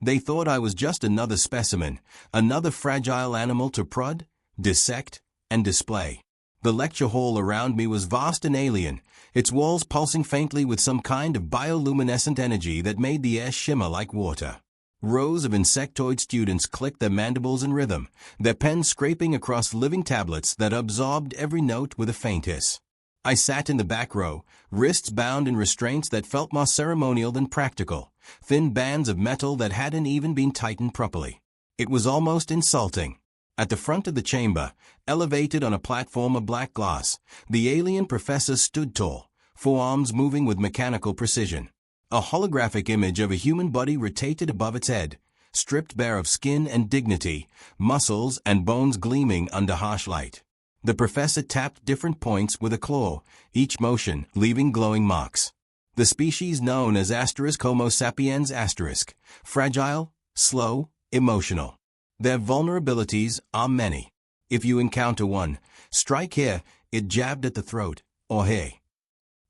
They thought I was just another specimen, another fragile animal to prod, dissect, and display. The lecture hall around me was vast and alien, its walls pulsing faintly with some kind of bioluminescent energy that made the air shimmer like water. Rows of insectoid students clicked their mandibles in rhythm, their pens scraping across living tablets that absorbed every note with a faint hiss. I sat in the back row, wrists bound in restraints that felt more ceremonial than practical, thin bands of metal that hadn't even been tightened properly. It was almost insulting. At the front of the chamber, elevated on a platform of black glass, the alien professor stood tall, forearms moving with mechanical precision. A holographic image of a human body rotated above its head, stripped bare of skin and dignity, muscles and bones gleaming under harsh light. The professor tapped different points with a claw, each motion leaving glowing marks. The species known as Homo sapiens *, fragile, slow, emotional. Their vulnerabilities are many. If you encounter one, strike here, it jabbed at the throat, or here.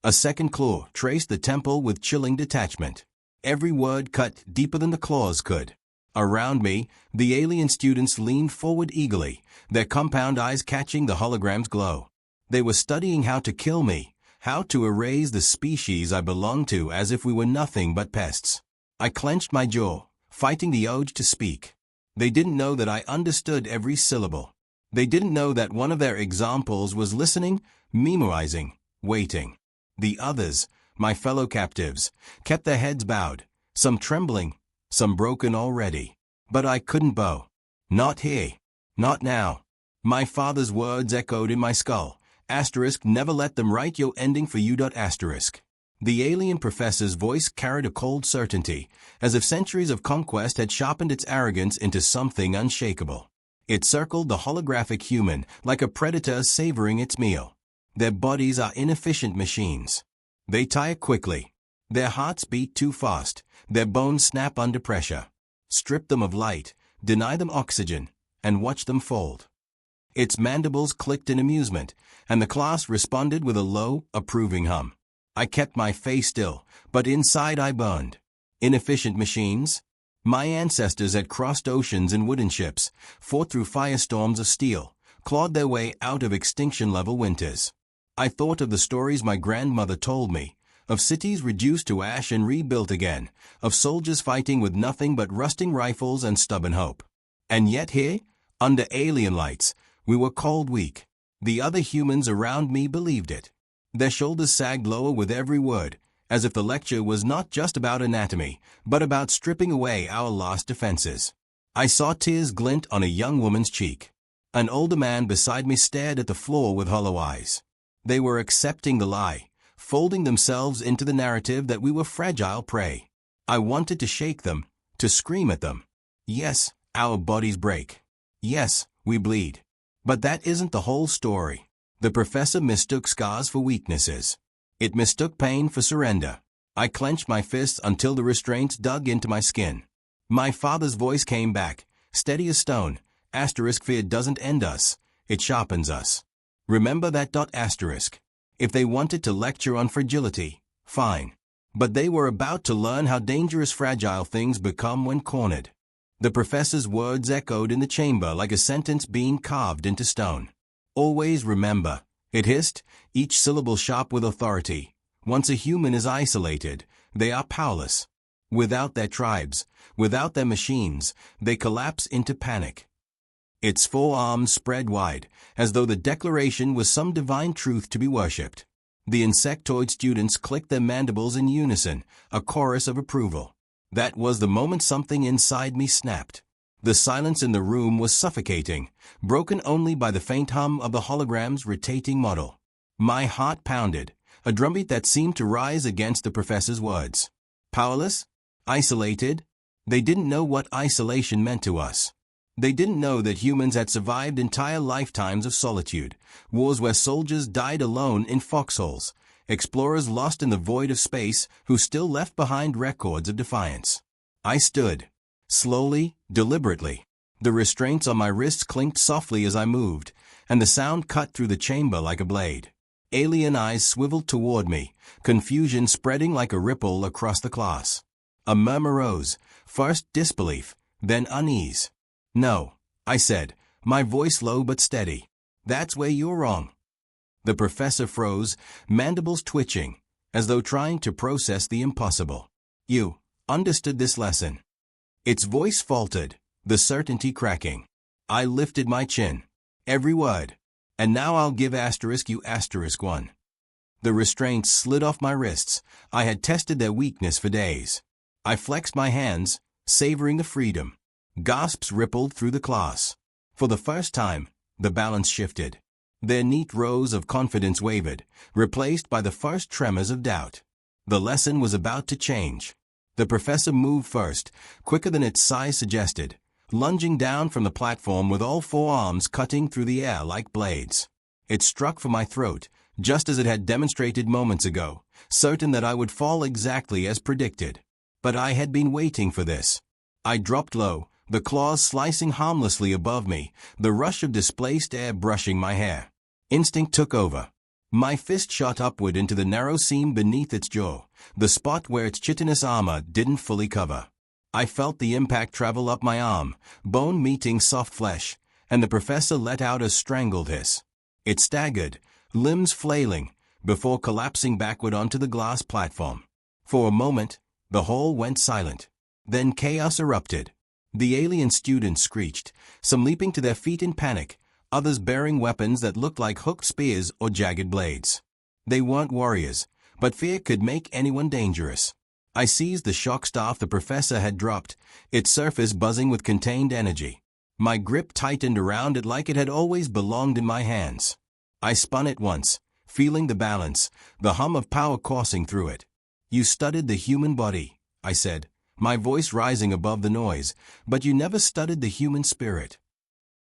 A second claw traced the temple with chilling detachment. Every word cut deeper than the claws could. Around me, the alien students leaned forward eagerly, their compound eyes catching the hologram's glow. They were studying how to kill me, how to erase the species I belonged to as if we were nothing but pests. I clenched my jaw, fighting the urge to speak. They didn't know that I understood every syllable. They didn't know that one of their examples was listening, memorizing, waiting. The others, my fellow captives, kept their heads bowed, some trembling, some broken already. But I couldn't bow. Not here. Not now. My father's words echoed in my skull. Never let them write your ending for you. The alien professor's voice carried a cold certainty, as if centuries of conquest had sharpened its arrogance into something unshakable. It circled the holographic human like a predator savoring its meal. Their bodies are inefficient machines. They tire quickly. Their hearts beat too fast. Their bones snap under pressure. Strip them of light, deny them oxygen, and watch them fold. Its mandibles clicked in amusement, and the class responded with a low, approving hum. I kept my face still, but inside I burned. Inefficient machines? My ancestors had crossed oceans in wooden ships, fought through firestorms of steel, clawed their way out of extinction-level winters. I thought of the stories my grandmother told me, of cities reduced to ash and rebuilt again, of soldiers fighting with nothing but rusting rifles and stubborn hope. And yet here, under alien lights, we were cold weak. The other humans around me believed it. Their shoulders sagged lower with every word, as if the lecture was not just about anatomy, but about stripping away our last defenses. I saw tears glint on a young woman's cheek. An older man beside me stared at the floor with hollow eyes. They were accepting the lie, folding themselves into the narrative that we were fragile prey. I wanted to shake them, to scream at them. Yes, our bodies break. Yes, we bleed. But that isn't the whole story. The professor mistook scars for weaknesses. It mistook pain for surrender. I clenched my fists until the restraints dug into my skin. My father's voice came back, steady as stone. Fear doesn't end us, it sharpens us. Remember that. If they wanted to lecture on fragility, fine. But they were about to learn how dangerous fragile things become when cornered. The professor's words echoed in the chamber like a sentence being carved into stone. Always remember, it hissed, each syllable sharp with authority. Once a human is isolated, they are powerless. Without their tribes, without their machines, they collapse into panic. Its forearms spread wide, as though the declaration was some divine truth to be worshipped. The insectoid students clicked their mandibles in unison, a chorus of approval. That was the moment something inside me snapped. The silence in the room was suffocating, broken only by the faint hum of the hologram's rotating model. My heart pounded, a drumbeat that seemed to rise against the professor's words. Powerless? Isolated? They didn't know what isolation meant to us. They didn't know that humans had survived entire lifetimes of solitude, wars where soldiers died alone in foxholes, explorers lost in the void of space who still left behind records of defiance. I stood. Slowly, deliberately. The restraints on my wrists clinked softly as I moved, and the sound cut through the chamber like a blade. Alien eyes swiveled toward me, confusion spreading like a ripple across the class. A murmur rose, First disbelief, then unease. "No," I said, my voice low but steady. "That's where you're wrong." The professor froze, mandibles twitching, as though trying to process the impossible. "You understood this lesson." Its voice faltered, the certainty cracking. I lifted my chin. "Every word. And now I'll give you *1. The restraints slid off my wrists. I had tested their weakness for days. I flexed my hands, savoring the freedom. Gasps rippled through the class. For the first time, the balance shifted. Their neat rows of confidence wavered, replaced by the first tremors of doubt. The lesson was about to change. The professor moved first, quicker than its size suggested, lunging down from the platform with all four arms cutting through the air like blades. It struck for my throat, just as it had demonstrated moments ago, certain that I would fall exactly as predicted. But I had been waiting for this. I dropped low, the claws slicing harmlessly above me, the rush of displaced air brushing my hair. Instinct took over. My fist shot upward into the narrow seam beneath its jaw, the spot where its chitinous armor didn't fully cover. I felt the impact travel up my arm, bone meeting soft flesh, and the professor let out a strangled hiss. It staggered, limbs flailing, before collapsing backward onto the glass platform. For a moment, the hall went silent. Then chaos erupted. The alien students screeched, some leaping to their feet in panic, others bearing weapons that looked like hooked spears or jagged blades. They weren't warriors, but fear could make anyone dangerous. I seized the shock staff the professor had dropped, its surface buzzing with contained energy. My grip tightened around it like it had always belonged in my hands. I spun it once, feeling the balance, the hum of power coursing through it. "You studied the human body," I said, my voice rising above the noise, "but you never studied the human spirit."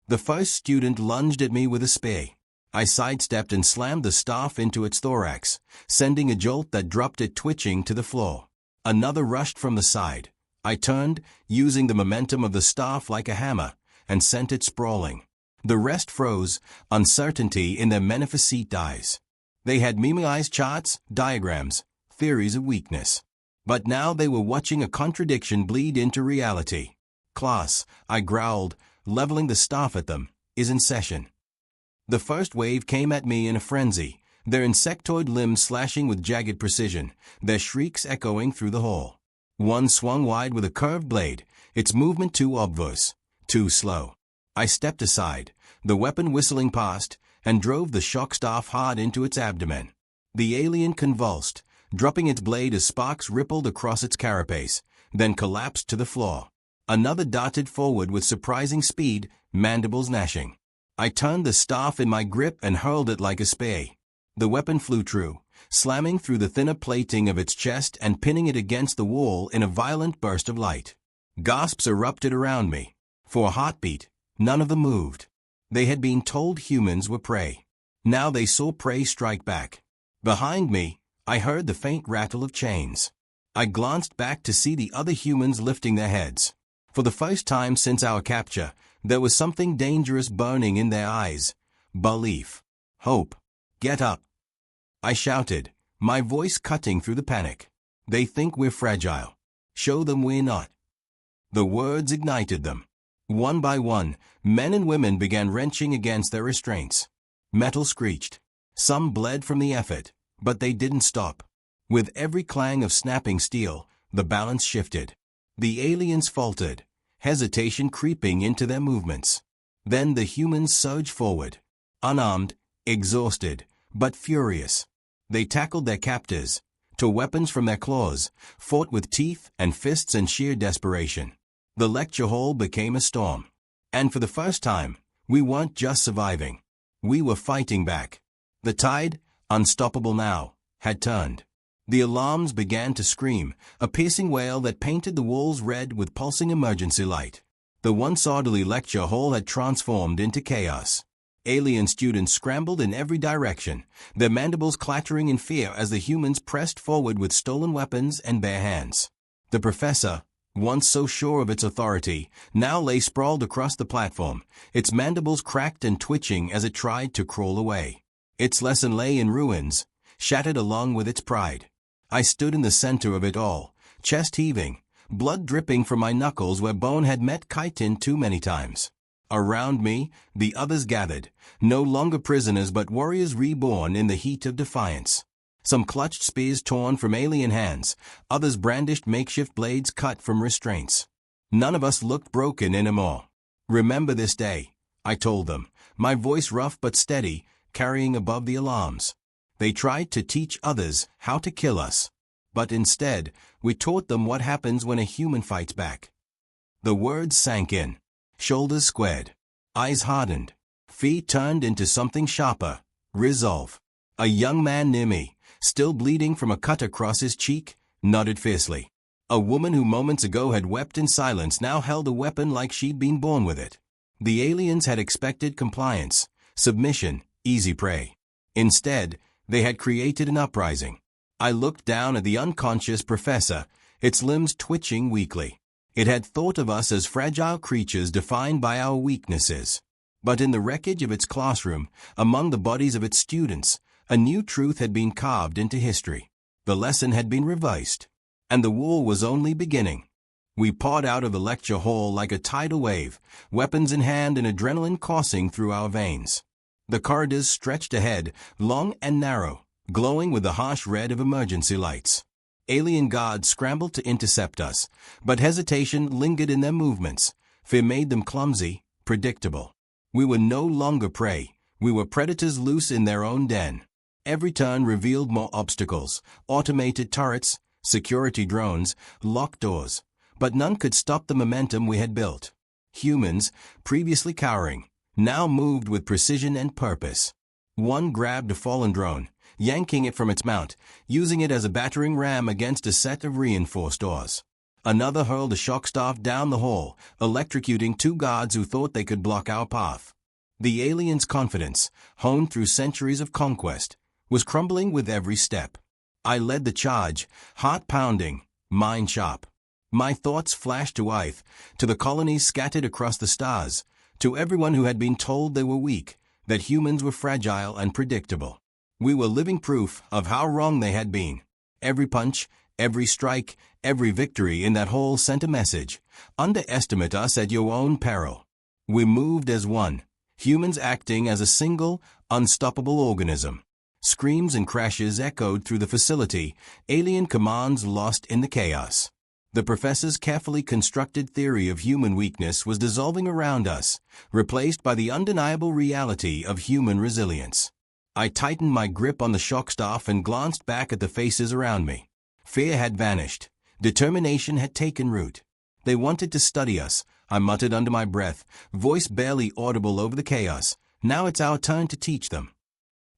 The first student lunged at me with a spear. I sidestepped and slammed the staff into its thorax, sending a jolt that dropped it twitching to the floor. Another rushed from the side. I turned, using the momentum of the staff like a hammer, and sent it sprawling. The rest froze, uncertainty in their magnificent eyes. They had memorized charts, diagrams, theories of weakness. But now they were watching a contradiction bleed into reality. "Class," I growled, leveling the staff at them, "is in session." The first wave came at me in a frenzy, their insectoid limbs slashing with jagged precision, their shrieks echoing through the hall. One swung wide with a curved blade, its movement too obverse, too slow. I stepped aside, the weapon whistling past, and drove the shock staff hard into its abdomen. The alien convulsed, dropping its blade as sparks rippled across its carapace, then collapsed to the floor. Another darted forward with surprising speed, mandibles gnashing. I turned the staff in my grip and hurled it like a spear. The weapon flew true, slamming through the thinner plating of its chest and pinning it against the wall in a violent burst of light. Gasps erupted around me. For a heartbeat, none of them moved. They had been told humans were prey. Now they saw prey strike back. Behind me, I heard the faint rattle of chains. I glanced back to see the other humans lifting their heads. For the first time since our capture, there was something dangerous burning in their eyes. Belief. Hope. "Get up!" I shouted, my voice cutting through the panic. "They think we're fragile. Show them we're not." The words ignited them. One by one, men and women began wrenching against their restraints. Metal screeched. Some bled from the effort, but they didn't stop. With every clang of snapping steel, the balance shifted. The aliens faltered, hesitation creeping into their movements. Then the humans surged forward, unarmed, exhausted, but furious. They tackled their captors, tore weapons from their claws, fought with teeth and fists and sheer desperation. The lecture hall became a storm. And for the first time, we weren't just surviving. We were fighting back. The tide, unstoppable now, had turned. The alarms began to scream, a piercing wail that painted the walls red with pulsing emergency light. The once orderly lecture hall had transformed into chaos. Alien students scrambled in every direction, their mandibles clattering in fear as the humans pressed forward with stolen weapons and bare hands. The professor, once so sure of its authority, now lay sprawled across the platform, its mandibles cracked and twitching as it tried to crawl away. Its lesson lay in ruins, shattered along with its pride. I stood in the center of it all, chest heaving, blood dripping from my knuckles where bone had met chitin too many times. Around me, the others gathered, no longer prisoners but warriors reborn in the heat of defiance. Some clutched spears torn from alien hands, others brandished makeshift blades cut from restraints. None of us looked broken anymore. "Remember this day," I told them, my voice rough but steady, carrying above the alarms. They tried to teach others how to kill us. But instead, we taught them what happens when a human fights back. The words sank in. Shoulders squared. Eyes hardened. Feet turned into something sharper. Resolve. A young man near me, still bleeding from a cut across his cheek, nodded fiercely. A woman who moments ago had wept in silence now held a weapon like she'd been born with it. The aliens had expected compliance, submission, easy prey. Instead, they had created an uprising. I looked down at the unconscious professor, its limbs twitching weakly. It had thought of us as fragile creatures defined by our weaknesses. But in the wreckage of its classroom, among the bodies of its students, a new truth had been carved into history. The lesson had been revised, and the war was only beginning. We poured out of the lecture hall like a tidal wave, weapons in hand and adrenaline coursing through our veins. The corridors stretched ahead, long and narrow, glowing with the harsh red of emergency lights. Alien guards scrambled to intercept us, but hesitation lingered in their movements. Fear made them clumsy, predictable. We were no longer prey. We were predators loose in their own den. Every turn revealed more obstacles, automated turrets, security drones, locked doors. But none could stop the momentum we had built. Humans, previously cowering, now moved with precision and purpose. One grabbed a fallen drone, yanking it from its mount, using it as a battering ram against a set of reinforced doors. Another hurled a shock staff down the hall, electrocuting two guards who thought they could block our path. The aliens' confidence, honed through centuries of conquest, was crumbling with every step. I led the charge, heart pounding, mind sharp. My thoughts flashed to Earth, to the colonies scattered across the stars, to everyone who had been told they were weak, that humans were fragile and predictable. We were living proof of how wrong they had been. Every punch, every strike, every victory in that hall sent a message. Underestimate us at your own peril. We moved as one, humans acting as a single, unstoppable organism. Screams and crashes echoed through the facility, alien commands lost in the chaos. The professor's carefully constructed theory of human weakness was dissolving around us, replaced by the undeniable reality of human resilience. I tightened my grip on the shock staff and glanced back at the faces around me. Fear had vanished. Determination had taken root. They wanted to study us, I muttered under my breath, voice barely audible over the chaos. Now it's our turn to teach them.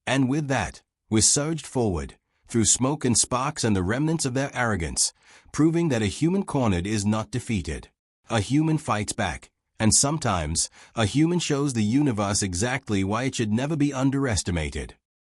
And with that, we surged forward, through smoke and sparks and the remnants of their arrogance, proving that a human cornered is not defeated. A human fights back, and sometimes, a human shows the universe exactly why it should never be underestimated.